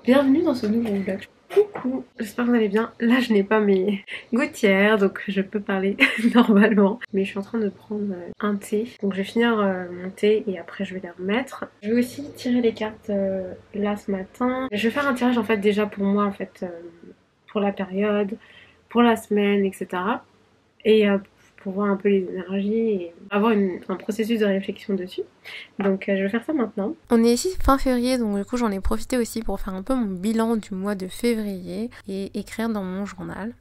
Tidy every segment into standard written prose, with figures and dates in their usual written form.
Bienvenue dans ce nouveau vlog. Coucou, j'espère que vous allez bien. Là je n'ai pas mes gouttières donc je peux parler normalement. Mais je suis en train de prendre un thé. Donc je vais finir mon thé et après je vais les remettre. Je vais aussi tirer les cartes là ce matin. Je vais faire un tirage en fait déjà pour moi en fait pour la période, pour la semaine etc. Et pour voir un peu les énergies et avoir un processus de réflexion dessus. Donc je vais faire ça maintenant. On est ici fin février, donc du coup j'en ai profité aussi pour faire un peu mon bilan du mois de février et écrire dans mon journal.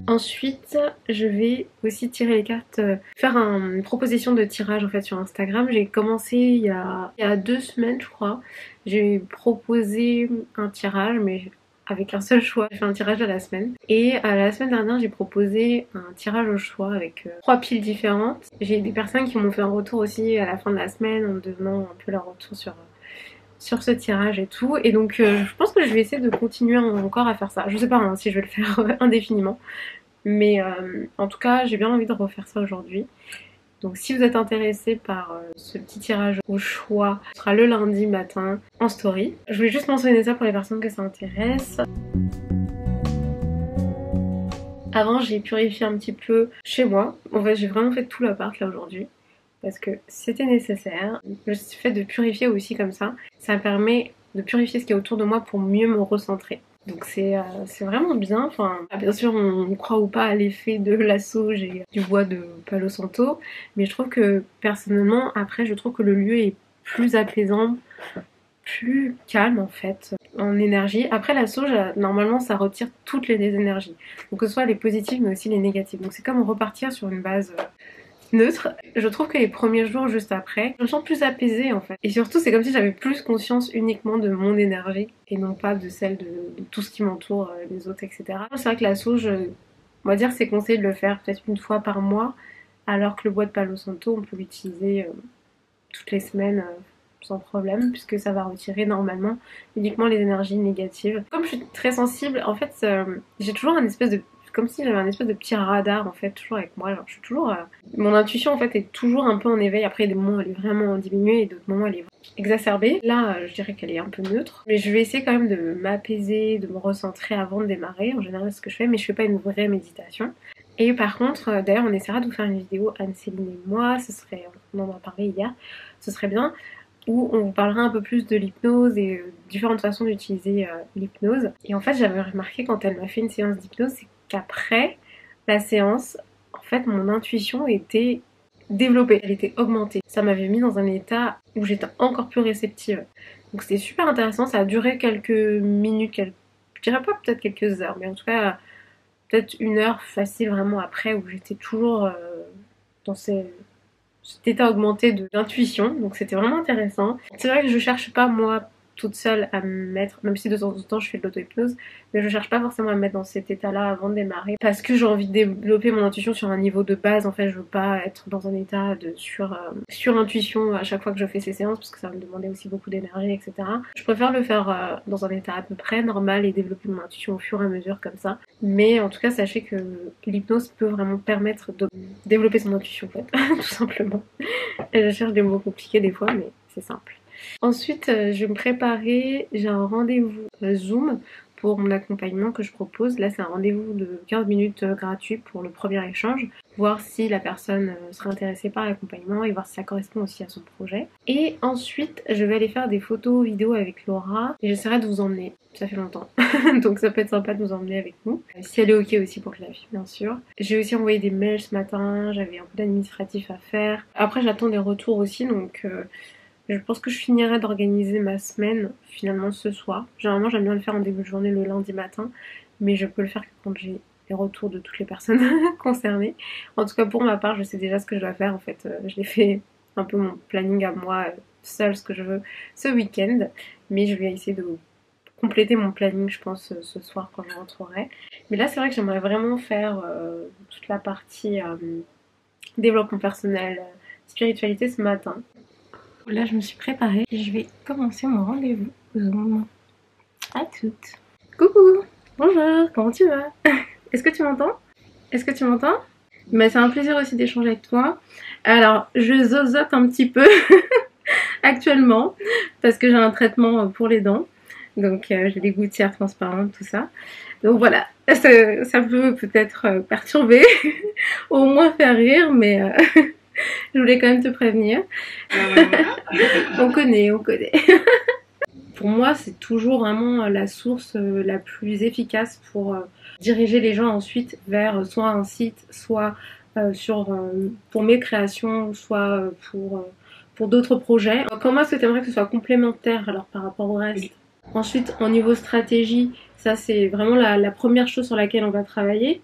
Ensuite, je vais aussi tirer les cartes, faire une proposition de tirage en fait sur Instagram. J'ai commencé il y a 2 semaines je crois. J'ai proposé un tirage mais avec un seul choix. J'ai fait un tirage à la semaine. Et la semaine dernière j'ai proposé un tirage au choix avec 3 piles différentes. J'ai des personnes qui m'ont fait un retour aussi à la fin de la semaine en me demandant un peu leur retour sur ce tirage et tout. Et donc je pense que je vais essayer de continuer encore à faire ça. Je sais pas si je vais le faire indéfiniment. Mais en tout cas, j'ai bien envie de refaire ça aujourd'hui. Donc si vous êtes intéressé par ce petit tirage au choix, ce sera le lundi matin en story. Je voulais juste mentionner ça pour les personnes que ça intéresse. Avant, j'ai purifié un petit peu chez moi. En fait, j'ai vraiment fait tout l'appart là aujourd'hui. Parce que c'était nécessaire. Le fait de purifier aussi comme ça me permet de purifier ce qui est autour de moi pour mieux me recentrer. Donc c'est vraiment bien. Enfin, bien sûr, on croit ou pas à l'effet de la sauge et du bois de Palo Santo, mais je trouve que personnellement, après, je trouve que le lieu est plus apaisant, plus calme en fait, en énergie. Après, la sauge, normalement, ça retire toutes les énergies, donc que ce soit les positives mais aussi les négatives. Donc c'est comme repartir sur une base neutre. Je trouve que les premiers jours juste après, je me sens plus apaisée en fait. Et surtout, c'est comme si j'avais plus conscience uniquement de mon énergie et non pas de celle de tout ce qui m'entoure, les autres, etc. C'est vrai que la sauge, on va dire c'est conseillé de le faire peut-être une fois par mois, alors que le bois de Palo Santo, on peut l'utiliser toutes les semaines sans problème, puisque ça va retirer normalement uniquement les énergies négatives. Comme je suis très sensible, en fait, j'ai toujours un espèce de comme si j'avais un espèce de petit radar en fait toujours avec moi. Genre, je suis toujours mon intuition en fait est toujours un peu en éveil. Après il y a des moments où elle est vraiment diminuée et d'autres moments elle est exacerbée. Là je dirais qu'elle est un peu neutre, mais je vais essayer quand même de m'apaiser, de me recentrer avant de démarrer. En général c'est ce que je fais, mais je fais pas une vraie méditation. Et par contre, d'ailleurs on essaiera de vous faire une vidéo Anne-Céline et moi, on en a parlé hier, ce serait bien, où on vous parlera un peu plus de l'hypnose et différentes façons d'utiliser l'hypnose. Et en fait j'avais remarqué quand elle m'a fait une séance d'hypnose, c'est qu'après la séance, en fait, mon intuition était développée, elle était augmentée. Ça m'avait mis dans un état où j'étais encore plus réceptive. Donc c'était super intéressant, ça a duré quelques minutes, je dirais pas peut-être quelques heures, mais en tout cas peut-être 1 heure facile vraiment après où j'étais toujours dans cet état augmenté d'intuition, donc c'était vraiment intéressant. C'est vrai que je cherche pas moi toute seule à me mettre, même si de temps en temps je fais de l'auto-hypnose, mais je cherche pas forcément à me mettre dans cet état-là avant de démarrer, parce que j'ai envie de développer mon intuition sur un niveau de base. En fait, je veux pas être dans un état de surintuition à chaque fois que je fais ces séances, parce que ça va me demander aussi beaucoup d'énergie, etc. Je préfère le faire dans un état à peu près normal et développer mon intuition au fur et à mesure comme ça. Mais en tout cas, sachez que l'hypnose peut vraiment permettre de développer son intuition, en fait, tout simplement. Et je cherche des mots compliqués des fois, mais c'est simple. Ensuite, je vais me préparer, j'ai un rendez-vous Zoom pour mon accompagnement que je propose. Là, c'est un rendez-vous de 15 minutes gratuit pour le premier échange, voir si la personne serait intéressée par l'accompagnement et voir si ça correspond aussi à son projet. Et ensuite, je vais aller faire des photos vidéo avec Laura et j'essaierai de vous emmener. Ça fait longtemps, donc ça peut être sympa de vous emmener avec nous, si elle est ok aussi pour que la vie, bien sûr. J'ai aussi envoyé des mails ce matin, j'avais un peu d'administratif à faire. Après, j'attends des retours aussi, donc je pense que je finirai d'organiser ma semaine finalement ce soir. Généralement j'aime bien le faire en début de journée le lundi matin, mais je peux le faire que quand j'ai les retours de toutes les personnes concernées. En tout cas pour ma part, je sais déjà ce que je dois faire en fait. Je l'ai fait un peu mon planning à moi, seul ce que je veux ce week-end, mais je vais essayer de compléter mon planning je pense ce soir quand je rentrerai. Mais là c'est vrai que j'aimerais vraiment faire toute la partie développement personnel, spiritualité ce matin. Là, je me suis préparée et je vais commencer mon rendez-vous Zoom. À toutes. Coucou, bonjour, comment tu vas? Est-ce que tu m'entends? Est-ce que tu m'entends? Mais c'est un plaisir aussi d'échanger avec toi. Alors, je zozote un petit peu actuellement parce que j'ai un traitement pour les dents. Donc, j'ai des gouttières transparentes, tout ça. Donc voilà, ça peut peut-être perturber, au moins faire rire, mais je voulais quand même te prévenir. On connaît. Pour moi, c'est toujours vraiment la source la plus efficace pour diriger les gens ensuite vers soit un site, soit pour mes créations, soit pour d'autres projets. Comment est-ce que tu aimerais que ce soit complémentaire alors par rapport au reste? Ensuite, au niveau stratégie, ça c'est vraiment la première chose sur laquelle on va travailler.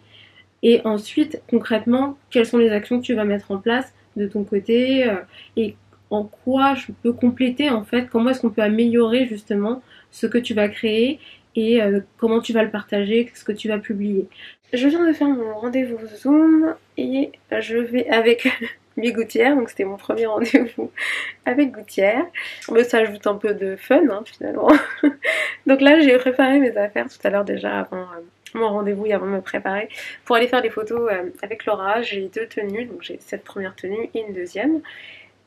Et ensuite, concrètement, quelles sont les actions que tu vas mettre en place de ton côté et en quoi je peux compléter en fait, comment est-ce qu'on peut améliorer justement ce que tu vas créer et comment tu vas le partager, ce que tu vas publier. Je viens de faire mon rendez-vous Zoom et je vais avec mes gouttières, donc c'était mon premier rendez-vous avec gouttières. Mais ça ajoute un peu de fun hein, finalement. Donc là j'ai préparé mes affaires tout à l'heure déjà avant mon rendez-vous et avant de me préparer pour aller faire des photos avec Laura. J'ai 2 tenues, donc j'ai cette première tenue et une deuxième.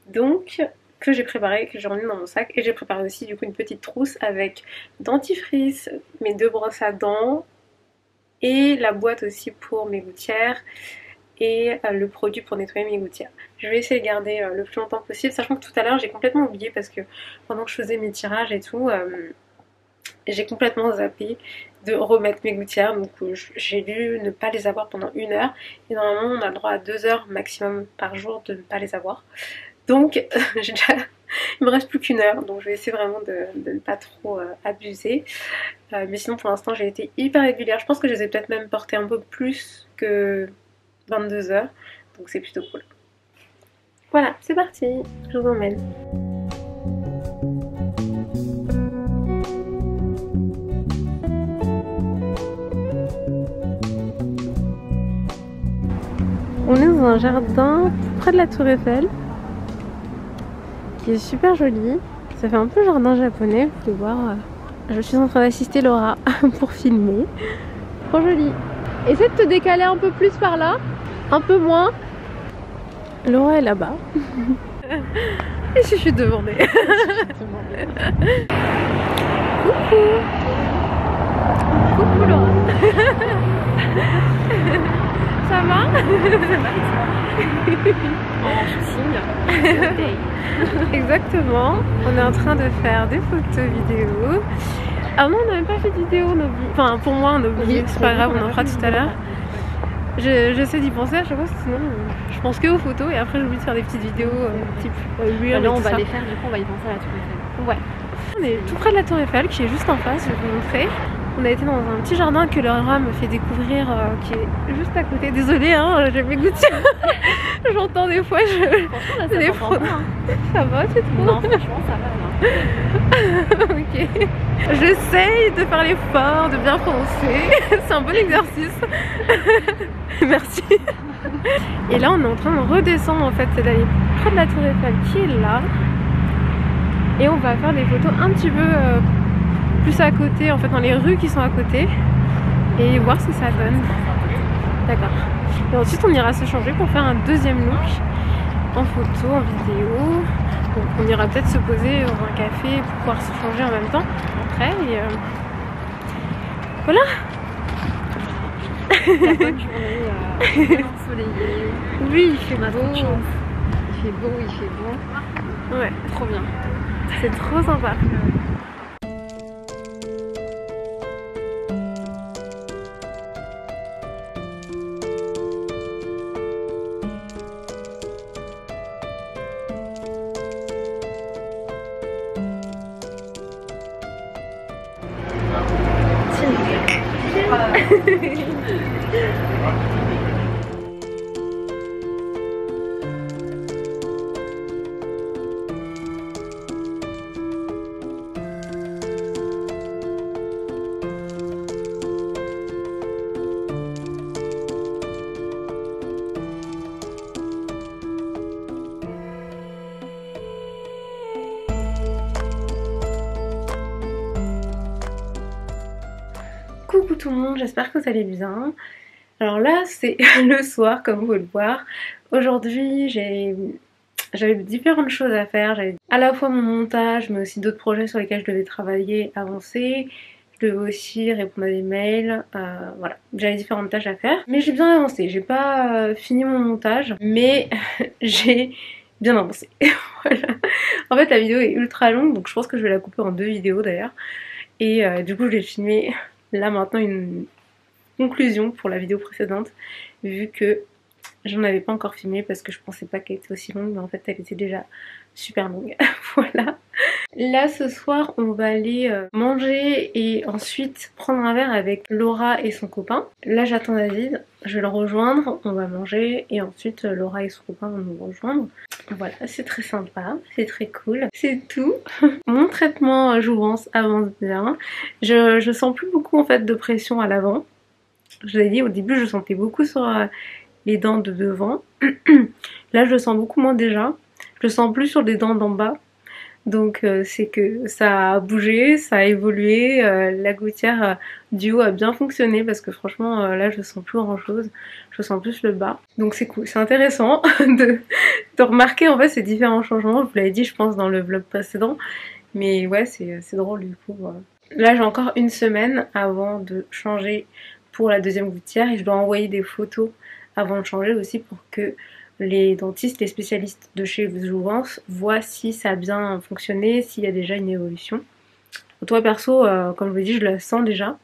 Donc que j'ai préparé, que j'ai remis dans mon sac, et j'ai préparé aussi du coup une petite trousse avec dentifrice, mes 2 brosses à dents et la boîte aussi pour mes gouttières et le produit pour nettoyer mes gouttières. Je vais essayer de garder le plus longtemps possible, sachant que tout à l'heure j'ai complètement oublié parce que pendant que je faisais mes tirages et tout, j'ai complètement zappé de remettre mes gouttières, donc j'ai dû ne pas les avoir pendant 1 heure, et normalement on a le droit à 2 heures maximum par jour de ne pas les avoir. Donc il me reste plus qu'1 heure, donc je vais essayer vraiment de ne pas trop abuser. Mais sinon pour l'instant j'ai été hyper régulière, je pense que je les ai peut-être même portées un peu plus que 22 heures, donc c'est plutôt cool. Voilà, c'est parti, je vous emmène. On est dans un jardin près de la Tour Eiffel qui est super joli. Ça fait un peu jardin japonais, vous pouvez voir. Je suis en train d'assister Laura pour filmer. Trop joli. Essaie de te décaler un peu plus par là, un peu moins. Laura est là-bas. Et je suis demandée. Coucou. Coucou Laura. Ça va? En shooting. Exactement. On est en train de faire des photos vidéo. Ah non, on n'a même pas fait de vidéo, on a oublié. Enfin, pour moi, on a oublié. C'est pas grave, on en fera tout à l'heure. J'essaie d'y penser à chaque fois, sinon je pense que aux photos et après j'oublie de faire des petites vidéos type Là, on va les faire, du coup, on va y penser à la Tour Eiffel. Ouais. On est tout près de la Tour Eiffel qui est juste en face, je vais vous montrer. On a été dans un petit jardin que Laura me fait découvrir qui est juste à côté. Désolée, hein, j'ai mes gouttières. J'entends des fois, Franchement, là, ça s'entend pas, hein. Ça va, tu trouves? Non, franchement, ça va. Ok. J'essaye de faire l'effort, de bien prononcer. C'est un bon exercice. Merci. Et là, on est en train de redescendre en fait, c'est d'aller près de la Tour Eiffel qui est là. Et on va faire des photos un petit peu plus à côté, en fait dans les rues qui sont à côté. Et voir ce que ça donne. D'accord. Et ensuite on ira se changer pour faire un deuxième look en photo, en vidéo. Donc on ira peut-être se poser dans un café pour pouvoir se changer en même temps après. Et voilà. La bonne journée ensoleillée. Oui, il fait On a beau. trop de chance. Il fait beau, il fait bon. Ouais, Trop bien. c'est trop sympa. Coucou tout le monde, j'espère que vous allez bien. Alors là c'est le soir comme vous pouvez le voir. Aujourd'hui j'avais différentes choses à faire. J'avais à la fois mon montage mais aussi d'autres projets sur lesquels je devais travailler, avancer. Je devais aussi répondre à des mails, voilà, j'avais différentes tâches à faire. Mais j'ai bien avancé, j'ai pas fini mon montage, mais j'ai bien avancé. Voilà. En fait la vidéo est ultra longue, donc je pense que je vais la couper en 2 vidéos d'ailleurs. Et du coup je vais filmer là maintenant une conclusion pour la vidéo précédente, vu que j'en avais pas encore filmé parce que je pensais pas qu'elle était aussi longue, mais en fait elle était déjà super longue. Voilà. Là ce soir on va aller manger et ensuite prendre un verre avec Laura et son copain. Là j'attends David, je vais le rejoindre, on va manger et ensuite Laura et son copain vont nous rejoindre. Voilà, c'est très sympa, c'est très cool, c'est tout. Mon traitement jouvence avance bien. Je sens plus beaucoup en fait de pression à l'avant. Je l'ai dit au début je sentais beaucoup sur les dents de devant. Là je le sens beaucoup moins déjà. Je le sens plus sur les dents d'en bas. Donc c'est que ça a bougé, ça a évolué, la gouttière du haut a bien fonctionné parce que franchement là je sens plus grand chose, je sens plus le bas. Donc c'est cool, c'est intéressant de remarquer en fait ces différents changements, je vous l'avais dit je pense dans le vlog précédent, mais ouais c'est drôle du coup. Là j'ai encore une semaine avant de changer pour la deuxième gouttière et je dois envoyer des photos avant de changer aussi pour que les dentistes, les spécialistes de chez Jouvence voient si ça a bien fonctionné, s'il y a déjà une évolution. Toi perso, comme je vous l'ai dit, je la sens déjà.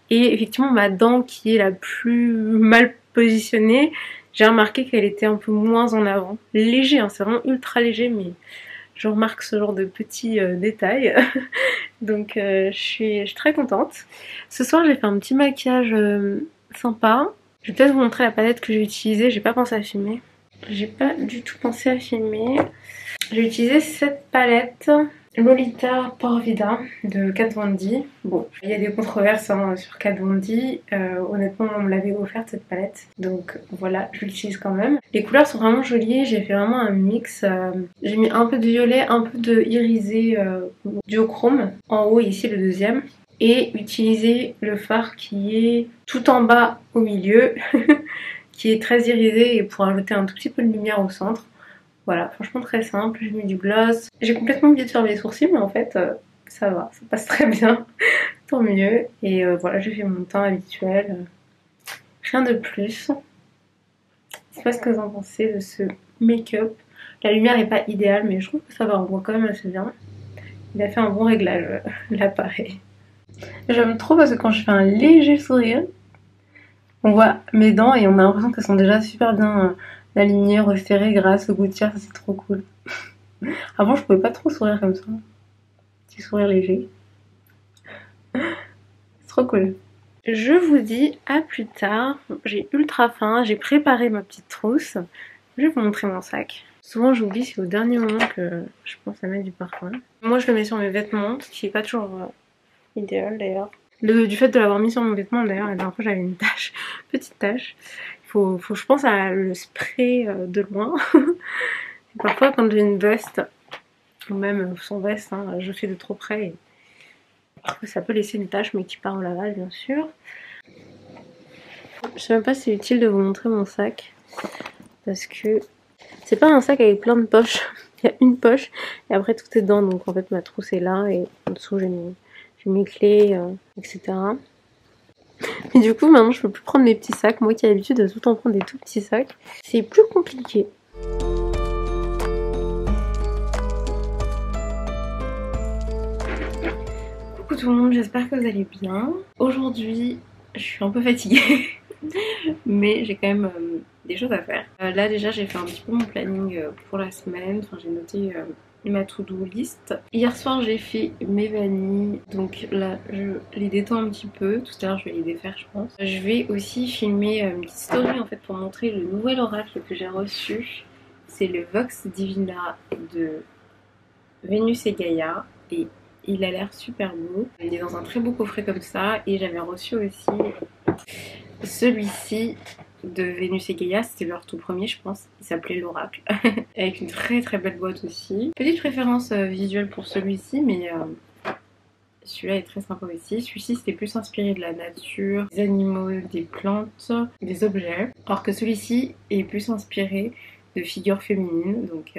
Et effectivement, ma dent qui est la plus mal positionnée, j'ai remarqué qu'elle était un peu moins en avant. Léger, hein, c'est vraiment ultra léger, mais je remarque ce genre de petits détails. Donc je suis très contente. Ce soir, j'ai fait un petit maquillage sympa. Je vais peut-être vous montrer la palette que j'ai utilisée, j'ai pas pensé à filmer. J'ai pas du tout pensé à filmer. J'ai utilisé cette palette Lolita Porvida de Kat Von D. Bon, il y a des controverses hein, sur Kat Von D. Honnêtement, on me l'avait offerte cette palette. Donc voilà, je l'utilise quand même. Les couleurs sont vraiment jolies. J'ai fait vraiment un mix. J'ai mis un peu de violet, un peu de irisé duochrome. En haut, ici le deuxième. Et utiliser le fard qui est tout en bas au milieu. Qui est très irisé et pour ajouter un tout petit peu de lumière au centre. Voilà, franchement très simple, j'ai mis du gloss. J'ai complètement oublié de faire mes sourcils mais en fait ça va, ça passe très bien, tant mieux. Et voilà, j'ai fait mon teint habituel, rien de plus. Je sais pas ce que vous en pensez de ce make-up. La lumière n'est pas idéale mais je trouve que ça va, on voit quand même assez bien. Il a fait un bon réglage, l'appareil. J'aime trop parce que quand je fais un léger sourire, on voit mes dents et on a l'impression qu'elles sont déjà super bien alignées, resserrées grâce aux gouttières, ça c'est trop cool. Avant je pouvais pas trop sourire comme ça. Petit sourire léger. C'est trop cool. Je vous dis à plus tard. J'ai ultra faim, j'ai préparé ma petite trousse. Je vais vous montrer mon sac. Souvent j'oublie, c'est au dernier moment que je pense à mettre du parfum. Moi je le mets sur mes vêtements, ce qui est pas toujours idéal d'ailleurs. Du fait de l'avoir mis sur mon vêtement d'ailleurs, la dernière fois j'avais une tache, petite tache. Faut je pense à le spray de loin. Parfois quand j'ai une veste, ou même sans veste, hein, je fais de trop près et ça peut laisser une tache mais qui part au lavage bien sûr. Je sais même pas si c'est utile de vous montrer mon sac parce que c'est pas un sac avec plein de poches. Il y a une poche et après tout est dedans, donc en fait ma trousse est là et en dessous j'ai mes clés, etc. Mais du coup maintenant je peux plus prendre mes petits sacs. Moi qui ai l'habitude de tout le temps prendre des tout petits sacs, c'est plus compliqué. Coucou tout le monde, j'espère que vous allez bien. Aujourd'hui je suis un peu fatiguée mais j'ai quand même des choses à faire. Là déjà j'ai fait un petit peu mon planning pour la semaine, enfin j'ai noté ma to-do list. Hier soir j'ai fait mes vanilles, donc là je les détends un petit peu, tout à l'heure je vais les défaire je pense. Je vais aussi filmer une petite story en fait pour montrer le nouvel oracle que j'ai reçu. C'est le Vox Divina de Vénus et Gaïa et il a l'air super beau. Il est dans un très beau coffret comme ça et j'avais reçu aussi celui-ci de Vénus et Gaïa, c'était leur tout premier je pense, il s'appelait l'oracle avec une très très belle boîte aussi. Petite préférence visuelle pour celui-ci mais Celui-là est très sympa aussi. Celui-ci c'était plus inspiré de la nature, des animaux, des plantes, des objets. Alors que celui-ci est plus inspiré de figures féminines. Donc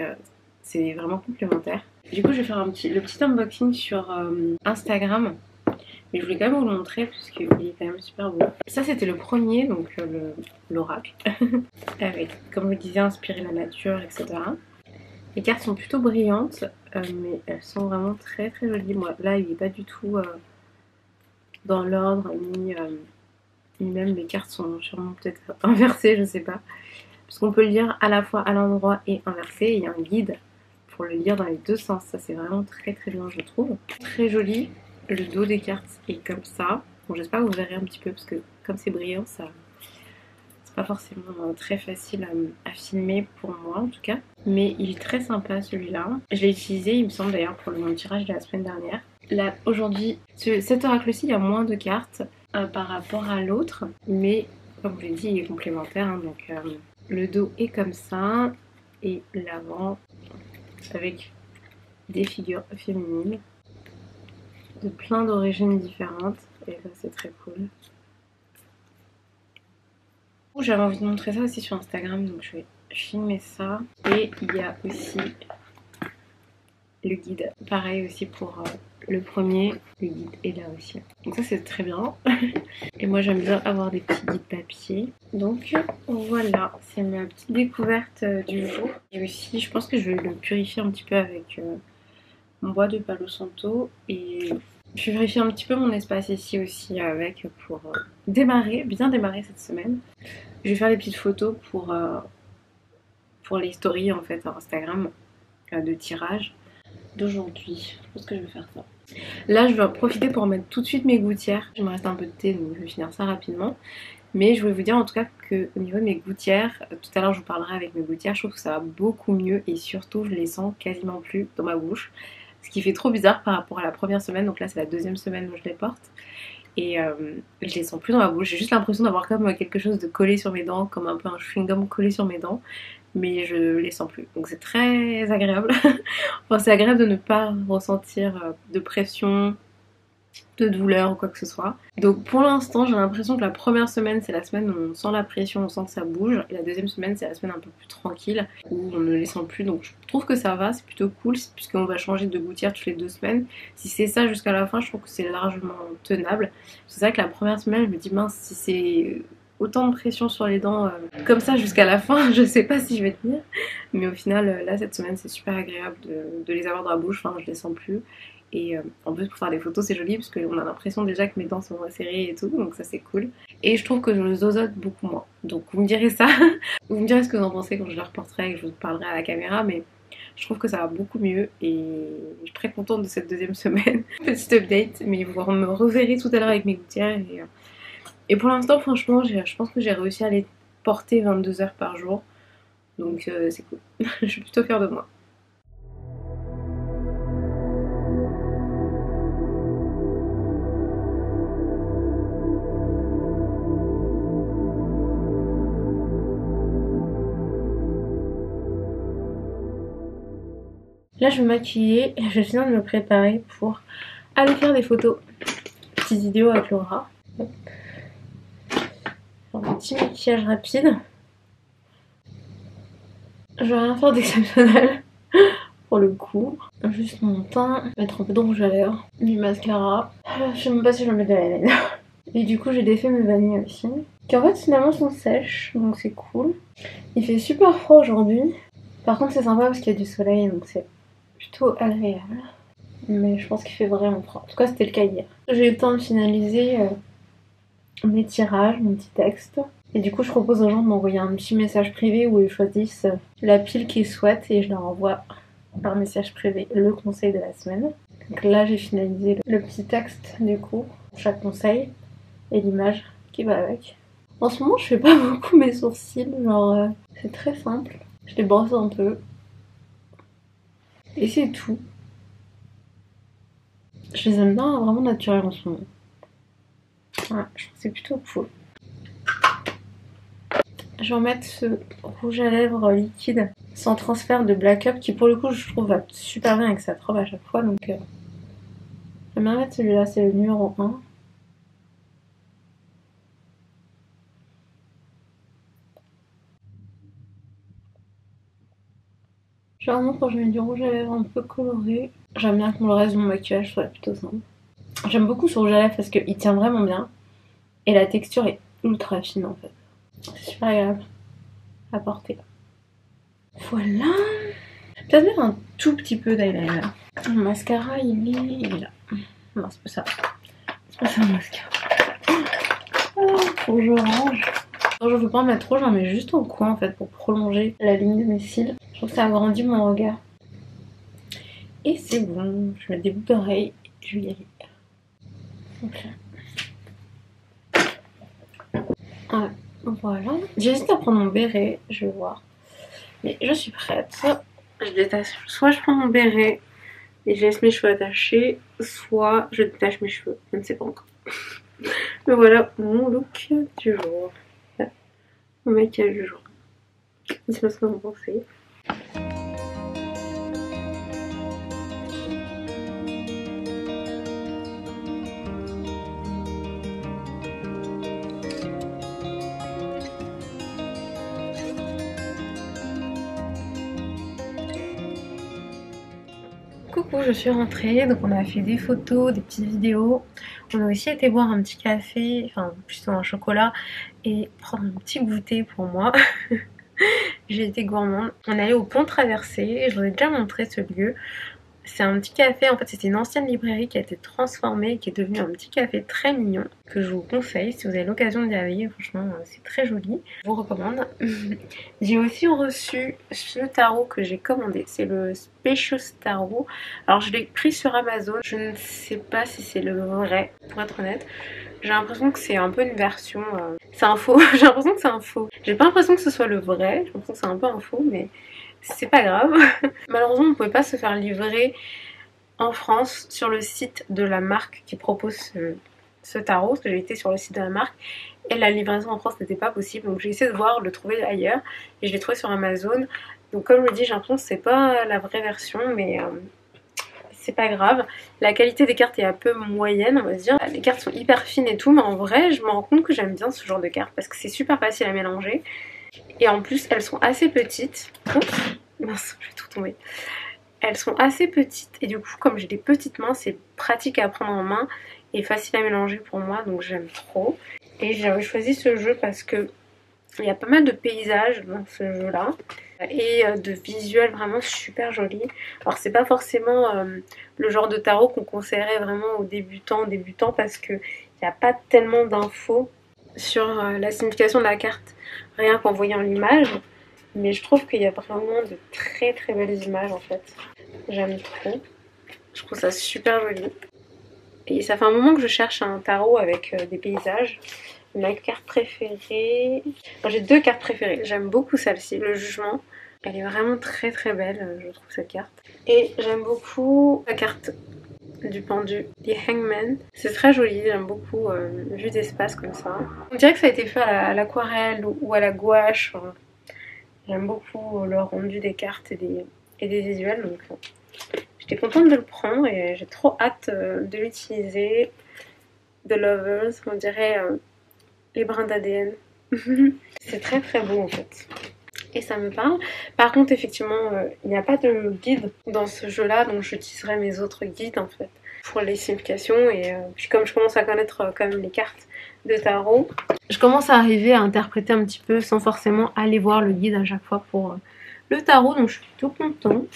c'est vraiment complémentaire. Du coup je vais faire le petit unboxing sur Instagram. Mais je voulais quand même vous le montrer parce qu'il est quand même super beau. Ça c'était le premier, donc l'oracle. Avec, comme je disais, inspiré de la nature, etc. Les cartes sont plutôt brillantes, mais elles sont vraiment très très jolies. Moi là il n'est pas du tout dans l'ordre, ni même les cartes sont sûrement peut-être inversées, je sais pas. Parce qu'on peut le lire à la fois à l'endroit et inversé. Il y a un guide pour le lire dans les deux sens. Ça c'est vraiment très très bien je trouve. Très joli. Le dos des cartes est comme ça. Bon, j'espère que vous verrez un petit peu parce que comme c'est brillant, ça c'est pas forcément très facile à filmer pour moi en tout cas. Mais il est très sympa celui-là. Je l'ai utilisé, il me semble d'ailleurs, pour mon tirage de la semaine dernière. Là, aujourd'hui, cet oracle-ci, il y a moins de cartes par rapport à l'autre. Mais comme je l'ai dit, il est complémentaire. Hein, donc le dos est comme ça. Et l'avant avec des figures féminines. De plein d'origines différentes et ça c'est très cool. J'avais envie de montrer ça aussi sur Instagram donc je vais filmer ça. Et il y a aussi le guide, pareil aussi pour le premier, le guide est là aussi. Donc ça c'est très bien. Et moi j'aime bien avoir des petits guides papier. Donc voilà, c'est ma petite découverte du jour. Et aussi je pense que je vais le purifier un petit peu avec mon bois de Palo Santo et je vais vérifier un petit peu mon espace ici aussi avec pour bien démarrer cette semaine. Je vais faire des petites photos pour les stories en fait Instagram de tirage d'aujourd'hui. Je pense que je vais faire ça. Là je vais en profiter pour mettre tout de suite mes gouttières. Il me reste un peu de thé donc je vais finir ça rapidement. Mais je voulais vous dire en tout cas qu'au niveau de mes gouttières, tout à l'heure je vous parlerai avec mes gouttières, je trouve que ça va beaucoup mieux et surtout je les sens quasiment plus dans ma bouche. Ce qui fait trop bizarre par rapport à la première semaine, donc là c'est la deuxième semaine où je les porte. Et je les sens plus dans ma bouche, j'ai juste l'impression d'avoir comme quelque chose de collé sur mes dents, comme un peu un chewing-gum collé sur mes dents. Mais je les sens plus, donc c'est très agréable. Enfin c'est agréable de ne pas ressentir de pression, de douleur ou quoi que ce soit. Donc pour l'instant j'ai l'impression que la première semaine c'est la semaine où on sent la pression, on sent que ça bouge. Et la deuxième semaine c'est la semaine un peu plus tranquille où on ne les sent plus. Donc je trouve que ça va, c'est plutôt cool puisqu'on va changer de gouttière toutes les 2 semaines. Si c'est ça jusqu'à la fin je trouve que c'est largement tenable. C'est vrai que la première semaine je me dis mince si c'est autant de pression sur les dents comme ça jusqu'à la fin, je sais pas si je vais tenir. Mais au final là cette semaine c'est super agréable de les avoir dans la bouche, enfin je les sens plus. Et en plus pour faire des photos c'est joli parce qu'on a l'impression déjà que mes dents sont resserrées et tout, donc ça c'est cool. Et je trouve que je zozote beaucoup moins. Donc vous me direz ça, vous me direz ce que vous en pensez quand je la reporterai et que je vous parlerai à la caméra, mais je trouve que ça va beaucoup mieux et je suis très contente de cette deuxième semaine. Petite update, mais vous me reverrez tout à l'heure avec mes gouttières. Et pour l'instant franchement je pense que j'ai réussi à les porter 22 heures par jour, donc c'est cool. Je suis plutôt fière de moi. Là je vais me maquiller et je viens de me préparer pour aller faire des photos. Petites vidéos avec Laura. Un petit maquillage rapide. Je vais rien faire d'exceptionnel pour le coup. Juste mon teint, mettre un peu de rouge à lèvres, du mascara. Je sais même pas si je vais mettre de l'eyeliner. Et du coup j'ai défait mes vanilles aussi. Qui en fait finalement sont sèches, donc c'est cool. Il fait super froid aujourd'hui. Par contre c'est sympa parce qu'il y a du soleil, donc c'est plutôt agréable. Mais je pense qu'il fait vraiment froid. En tout cas c'était le cas hier. J'ai eu le temps de finaliser mes tirages, mon petit texte. Et du coup je propose aux gens de m'envoyer un petit message privé où ils choisissent la pile qu'ils souhaitent et je leur envoie par message privé le conseil de la semaine. Donc là j'ai finalisé le petit texte du coup, chaque conseil et l'image qui va avec. En ce moment je fais pas beaucoup mes sourcils, genre c'est très simple. Je les brosse un peu. Et c'est tout. Je les aime bien vraiment naturels en ce moment. Ouais, je trouve que c'est plutôt cool. Je vais en mettre ce rouge à lèvres liquide sans transfert de Black Up qui pour le coup je trouve va super bien avec cette robe à chaque fois, donc J'aime bien mettre celui-là, c'est le numéro 1. Généralement quand je mets du rouge à lèvres un peu coloré, j'aime bien que le reste de mon maquillage soit plutôt simple. J'aime beaucoup ce rouge à lèvres parce qu'il tient vraiment bien. Et la texture est ultra fine en fait. C'est super agréable à porter. Voilà. Je vais peut-être mettre un tout petit peu d'eyeliner. Le mascara il est là. Non c'est pas ça. C'est pas ça le mascara. Oh, faut que je range. Alors, je veux pas en mettre trop, j'en mets juste au coin en fait pour prolonger la ligne de mes cils. Je trouve que ça agrandit mon regard. Et c'est bon, je mets des boucles d'oreilles et je vais y aller. Donc là. Ah, voilà. J'hésite à prendre mon béret, je vais voir. Mais je suis prête. Je détache. Soit je prends mon béret et je laisse mes cheveux attachés, soit je détache mes cheveux. Je ne sais pas encore. Mais voilà mon look du jour. Mon maquillage du jour. Dites-moi ce que vous pensez. Coucou, je suis rentrée, donc on a fait des photos, des petites vidéos. On a aussi été boire un petit café, enfin plutôt un chocolat, et prendre un petit goûter pour moi. J'ai été gourmande. On est allé au Pont Traversé, je vous ai déjà montré ce lieu. C'est un petit café, en fait c'était une ancienne librairie qui a été transformée et qui est devenue un petit café très mignon que je vous conseille si vous avez l'occasion d'y aller, franchement c'est très joli, je vous recommande. J'ai aussi reçu ce tarot que j'ai commandé, c'est le Spacious Tarot. Alors je l'ai pris sur Amazon, je ne sais pas si c'est le vrai pour être honnête. J'ai l'impression que c'est un peu une version, c'est un faux, j'ai l'impression que c'est un faux. J'ai pas l'impression que ce soit le vrai, j'ai l'impression que c'est un peu un faux mais... c'est pas grave. Malheureusement on ne pouvait pas se faire livrer en France sur le site de la marque qui propose ce tarot, parce que j'ai été sur le site de la marque et la livraison en France n'était pas possible, donc j'ai essayé de voir, le trouver ailleurs et je l'ai trouvé sur Amazon. Donc comme je le dis, j'ai l'impression que c'est pas la vraie version mais c'est pas grave. La qualité des cartes est un peu moyenne on va dire, les cartes sont hyper fines et tout, mais en vrai je me rends compte que j'aime bien ce genre de cartes parce que c'est super facile à mélanger. Et en plus elles sont assez petites. Oups, mince, je vais tout tomber. Elles sont assez petites et du coup comme j'ai des petites mains c'est pratique à prendre en main et facile à mélanger pour moi, donc j'aime trop. Et j'avais choisi ce jeu parce que il y a pas mal de paysages dans ce jeu là et de visuels vraiment super jolis. Alors c'est pas forcément le genre de tarot qu'on conseillerait vraiment aux débutants parce que il n'y a pas tellement d'infos sur la signification de la carte rien qu'en voyant l'image, mais je trouve qu'il y a vraiment de très très belles images en fait. J'aime trop, je trouve ça super joli. Et ça fait un moment que je cherche un tarot avec des paysages. Ma carte préférée, enfin, j'ai deux cartes préférées, j'aime beaucoup celle-ci, le jugement. Elle est vraiment très très belle, je trouve cette carte. Et j'aime beaucoup la carte du pendu, The Hangman. C'est très joli, j'aime beaucoup vue d'espace comme ça. On dirait que ça a été fait à l'aquarelle ou à la gouache. Enfin, j'aime beaucoup le rendu des cartes et des visuels. Donc j'étais contente de le prendre et j'ai trop hâte de l'utiliser. The Lovers, on dirait les brins d'ADN. C'est très très beau en fait. Et ça me parle. Par contre effectivement il n'y a pas de guide dans ce jeu là, donc j'utiliserai mes autres guides en fait pour les significations. Et puis comme je commence à connaître quand même les cartes de tarot, je commence à arriver à interpréter un petit peu sans forcément aller voir le guide à chaque fois pour le tarot, donc je suis plutôt contente.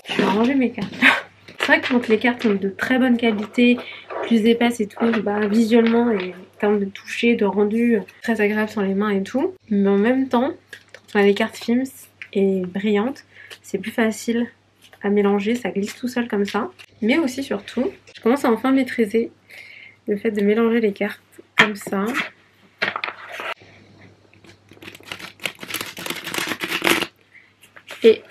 Je vais ranger mes cartes. C'est vrai que quand les cartes sont de très bonne qualité, plus épaisses et tout, bah, visuellement et en termes de toucher, de rendu, très agréable sur les mains et tout. Mais en même temps, quand on a les cartes films et brillantes, c'est plus facile à mélanger, ça glisse tout seul comme ça. Mais aussi surtout, je commence à enfin maîtriser le fait de mélanger les cartes comme ça. Et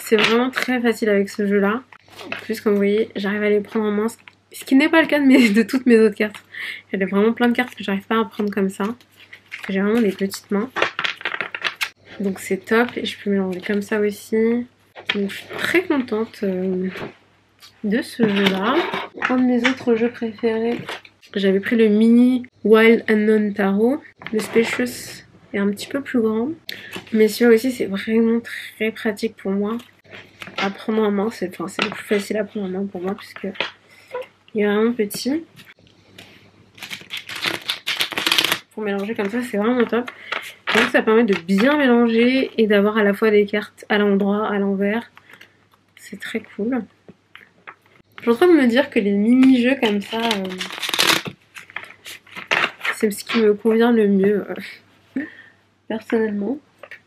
c'est vraiment très facile avec ce jeu là. En plus comme vous voyez j'arrive à les prendre en main, ce qui n'est pas le cas de toutes mes autres cartes. Il y a vraiment plein de cartes que j'arrive pas à prendre comme ça. J'ai vraiment des petites mains. Donc c'est top et je peux mélanger comme ça aussi. Donc je suis très contente de ce jeu-là. Un de mes autres jeux préférés, j'avais pris le mini Wild Unknown Tarot. Le Spacious est un petit peu plus grand. Mais celui-là aussi, c'est vraiment très pratique pour moi. À prendre en main, c'est le plus facile à prendre en main pour moi puisque il est vraiment petit. Pour mélanger comme ça, c'est vraiment top. Donc ça permet de bien mélanger et d'avoir à la fois des cartes à l'endroit, à l'envers. C'est très cool. Je suis en train de me dire que les mini-jeux comme ça, c'est ce qui me convient le mieux, personnellement.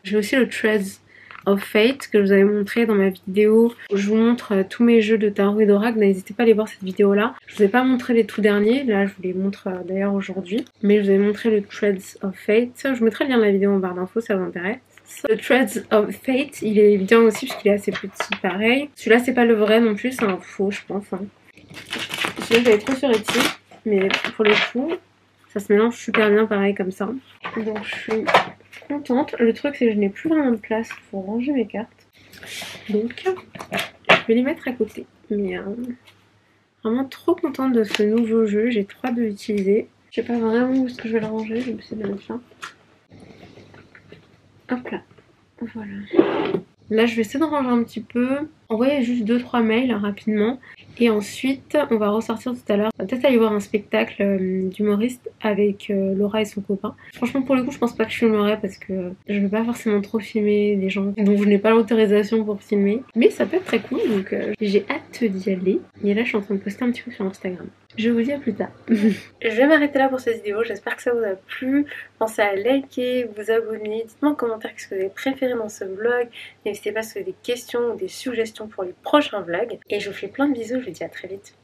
J'ai aussi le Threads of Fate que je vous avais montré dans ma vidéo où je vous montre tous mes jeux de tarot et d'oracle. N'hésitez pas à aller voir cette vidéo là. Je vous ai pas montré les tout derniers, là je vous les montre d'ailleurs aujourd'hui, mais je vous avais montré le Threads of Fate. Je vous mettrai le lien dans la vidéo en barre d'infos, ça vous intéresse. Le Threads of Fate, il est bien aussi parce qu'il est assez petit pareil. Celui-là c'est pas le vrai non plus, c'est un faux je pense. Celui-là j'avais trop sur Etsy, mais pour le coup ça se mélange super bien pareil comme ça. Donc je suis contente. Le truc c'est que je n'ai plus vraiment de place pour ranger mes cartes. Donc je vais les mettre à côté. Mais vraiment trop contente de ce nouveau jeu. J'ai trop hâte de l'utiliser. Je sais pas vraiment où est-ce que je vais le ranger. Je vais essayer de mettre là. Hop là. Voilà. Là je vais essayer de ranger un petit peu. Envoyer juste 2-3 mails rapidement. Et ensuite on va ressortir tout à l'heure. On va peut-être aller voir un spectacle d'humoriste avec Laura et son copain. Franchement pour le coup je pense pas que je filmerai parce que je veux pas forcément trop filmer des gens dont je n'ai pas l'autorisation pour filmer. Mais ça peut être très cool donc j'ai hâte d'y aller. Et là je suis en train de poster un petit peu sur Instagram. Je vous dis à plus tard. Je vais m'arrêter là pour cette vidéo, j'espère que ça vous a plu. Pensez à liker, vous abonner, dites-moi en commentaire ce que vous avez préféré dans ce vlog. N'hésitez pas si vous avez des questions ou des suggestions pour les prochains vlogs. Et je vous fais plein de bisous, je vous dis à très vite.